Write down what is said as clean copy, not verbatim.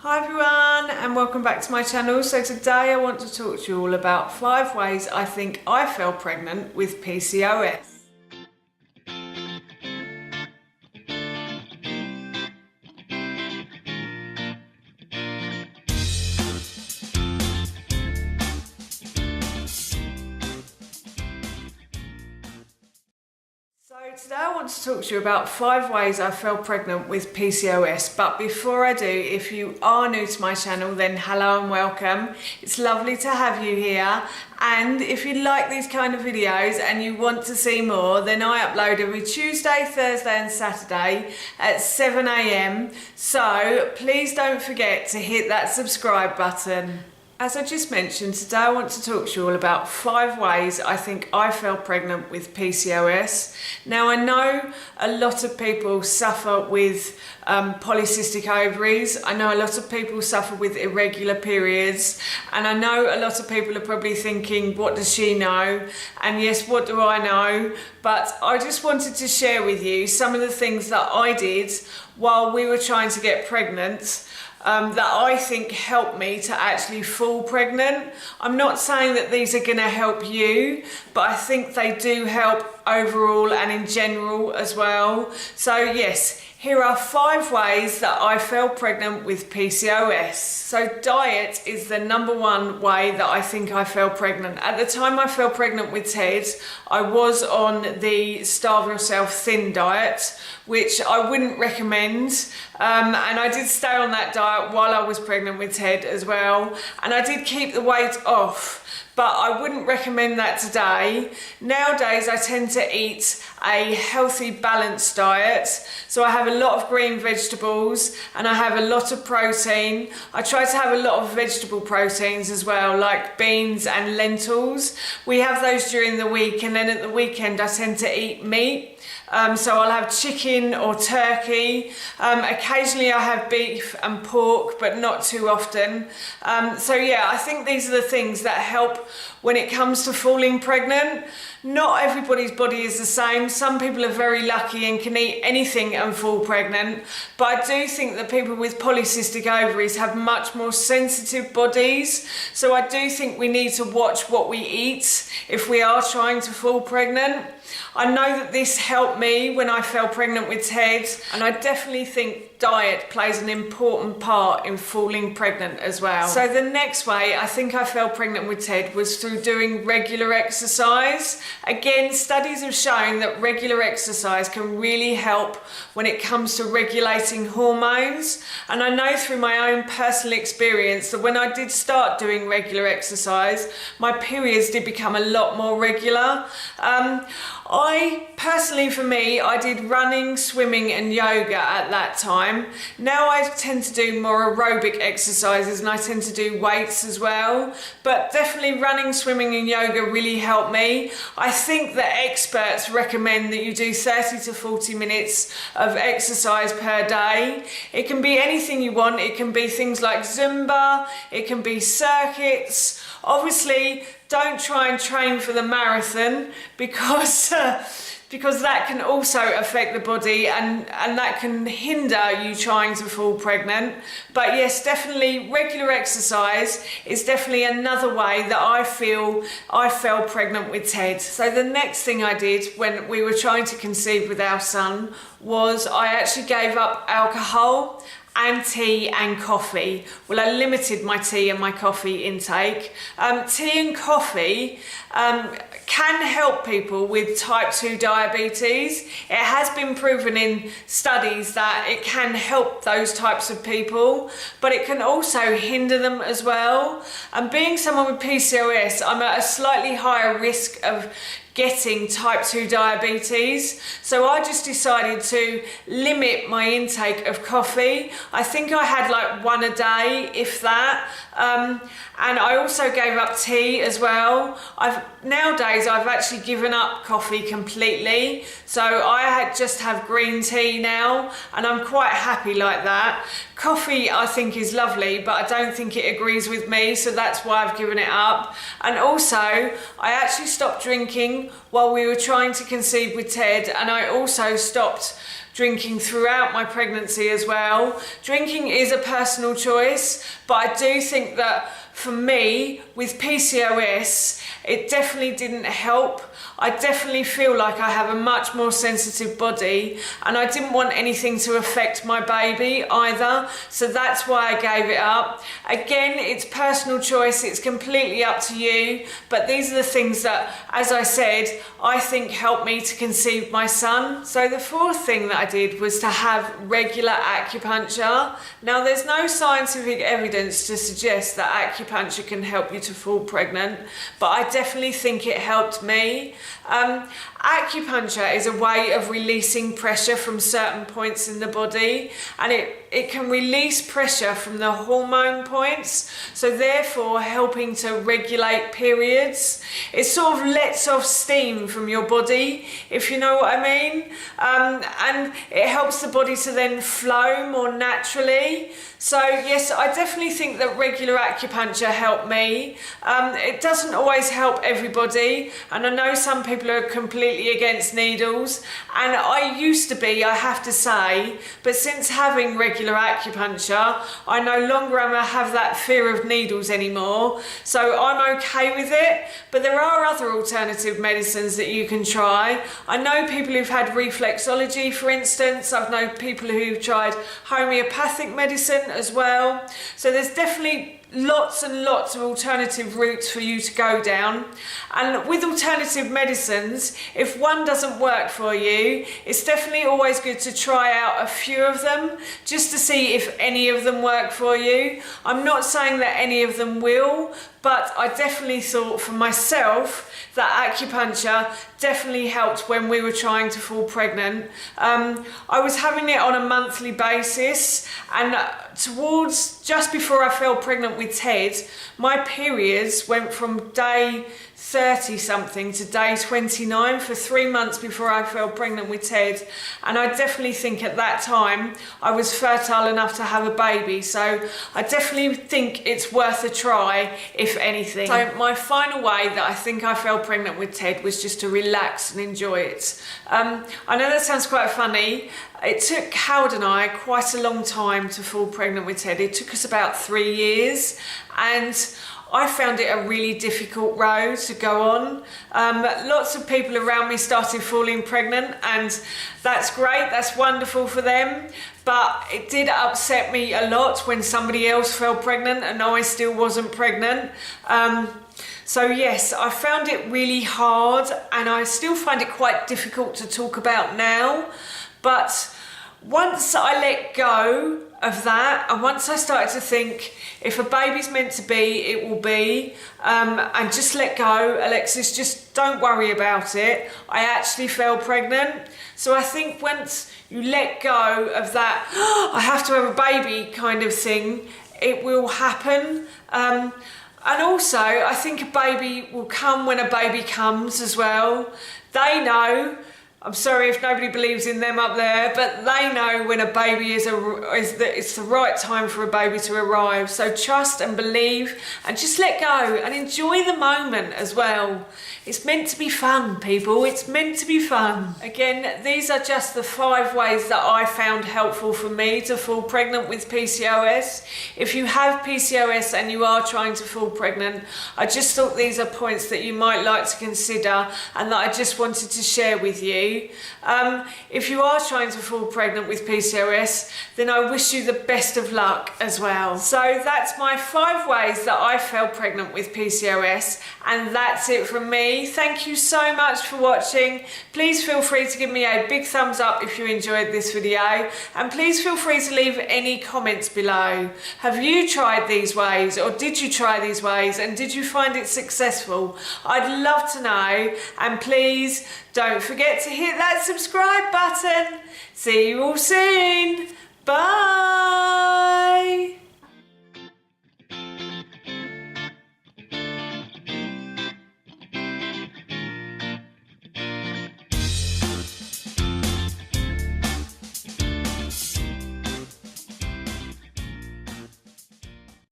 Hi everyone and welcome back to my channel. So today I want to talk to you all about 5 ways I think I fell pregnant with PCOS. So today I want to talk to you about 5 ways I fell pregnant with PCOS. But before I do, if you are new to my channel, then hello and welcome. It's lovely to have you here. And if you like these kind of videos and you want to see more, then I upload every Tuesday, Thursday and Saturday at 7 AM. So please don't forget to hit that subscribe button. As I just mentioned, today I want to talk to you all about 5 ways I think I fell pregnant with PCOS. Now I know a lot of people suffer with polycystic ovaries. I know a lot of people suffer with irregular periods, and I know a lot of people are probably thinking, what does she know? And yes, what do I know? But I just wanted to share with you some of the things that I did while we were trying to get pregnant that I think helped me to actually fall pregnant. I'm not saying that these are going to help you, but I think they do help overall and in general as well. So yes, here are 5 ways that I fell pregnant with PCOS. So diet is the #1 way that I think I fell pregnant. At the time I fell pregnant with Ted, I was on the Starve Yourself Thin diet, which I wouldn't recommend. And I did stay on that diet while I was pregnant with Ted as well. And I did keep the weight off, but I wouldn't recommend that today. Nowadays, I tend to eat a healthy, balanced diet. So I have a lot of green vegetables and I have a lot of protein. I try to have a lot of vegetable proteins as well, like beans and lentils. We have those during the week, and then at the weekend, I tend to eat meat. So I'll have chicken or turkey. Occasionally I have beef and pork, but not too often. So yeah, I think these are the things that help when it comes to falling pregnant. Not everybody's body is the same. Some people are very lucky and can eat anything and fall pregnant. But I do think that people with polycystic ovaries have much more sensitive bodies. So I do think we need to watch what we eat if we are trying to fall pregnant. I know that this helped me when I fell pregnant with Ted, and I definitely think diet plays an important part in falling pregnant as well. So the next way I think I fell pregnant with Ted was through doing regular exercise. Again, studies have shown that regular exercise can really help when it comes to regulating hormones. And I know through my own personal experience that when I did start doing regular exercise, my periods did become a lot more regular. I personally, for me, I did running, swimming and yoga at that time. Now I tend to do more aerobic exercises and I tend to do weights as well. But definitely running, swimming and yoga really helped me. I think that experts recommend that you do 30 to 40 minutes of exercise per day. It can be anything you want. It can be things like Zumba, it can be circuits. Obviously, don't try and train for the marathon because that can also affect the body and that can hinder you trying to fall pregnant. But yes, definitely regular exercise is definitely another way that I feel I fell pregnant with Ted. So the next thing I did when we were trying to conceive with our son was I actually gave up alcohol and tea and coffee. Well, I limited my tea and my coffee intake. Tea and coffee can help people with type 2 diabetes. It has been proven in studies that it can help those types of people, but it can also hinder them as well. And being someone with PCOS, I'm at a slightly higher risk of getting type 2 diabetes. So I just decided to limit my intake of coffee. I think I had like 1 a day, if that. And I also gave up tea as well. Nowadays I've actually given up coffee completely. So I just have green tea now, and I'm quite happy like that. Coffee I think is lovely, but I don't think it agrees with me, so that's why I've given it up. And also I actually stopped drinking while we were trying to conceive with Ted, and I also stopped drinking throughout my pregnancy as well. Drinking is a personal choice, but I do think that for me, with PCOS, it definitely didn't help. I definitely feel like I have a much more sensitive body, and I didn't want anything to affect my baby either, so that's why I gave it up. Again, it's personal choice, it's completely up to you, but these are the things that, as I said, I think helped me to conceive my son. So the fourth thing that I did was to have regular acupuncture. Now, there's no scientific evidence to suggest that acupuncture can help you to fall pregnant, but I definitely think it helped me. Acupuncture is a way of releasing pressure from certain points in the body, and it can release pressure from the hormone points, so therefore helping to regulate periods. It sort of lets off steam from your body, if you know what I mean, and it helps the body to then flow more naturally. So yes, I definitely think that regular acupuncture helped me. It doesn't always help everybody, and I know some people are completely against needles, and I used to be, I have to say, but since having regular acupuncture, I no longer have that fear of needles anymore, so I'm okay with it. But there are other alternative medicines that you can try. I know people who've had reflexology, for instance. I've known people who've tried homeopathic medicine as well. So there's definitely lots and lots of alternative routes for you to go down. And with alternative medicines, if one doesn't work for you, it's definitely always good to try out a few of them just to see if any of them work for you. I'm not saying that any of them will, but I definitely thought for myself that acupuncture definitely helped when we were trying to fall pregnant. I was having it on a monthly basis, and towards just before I fell pregnant with Ted, my periods went from day 30 something to day 29 for 3 months before I fell pregnant with Ted, and I definitely think at that time I was fertile enough to have a baby, so I definitely think it's worth a try if anything. So my final way that I think I fell pregnant with Ted was just to relax and enjoy it. I know that sounds quite funny. It took Howard and I quite a long time to fall pregnant with Ted. It took us about 3 years, and I found it a really difficult road to go on. Lots of people around me started falling pregnant, and that's great, that's wonderful for them. But it did upset me a lot when somebody else fell pregnant and I still wasn't pregnant. So yes, I found it really hard, and I still find it quite difficult to talk about now. But once I let go of that, and once I started to think, if a baby's meant to be, it will be, and just let go, Alexis, just don't worry about it, I actually fell pregnant. So I think once you let go of that, I have to have a baby kind of thing, it will happen. And also, I think a baby will come when a baby comes as well. They know. I'm sorry if nobody believes in them up there, but they know when a baby it's the right time for a baby to arrive. So trust and believe, and just let go and enjoy the moment as well. It's meant to be fun, people. It's meant to be fun. Again, these are just the 5 ways that I found helpful for me to fall pregnant with PCOS. If you have PCOS and you are trying to fall pregnant, I just thought these are points that you might like to consider and that I just wanted to share with you. If you are trying to fall pregnant with PCOS, then I wish you the best of luck as well. So that's my 5 ways that I fell pregnant with PCOS, and that's it from me. Thank you so much for watching. Please feel free to give me a big thumbs up if you enjoyed this video, and please feel free to leave any comments below. Have you tried these ways, or did you try these ways, and did you find it successful? I'd love to know, and please don't forget to hit that subscribe button. See you all soon. Bye.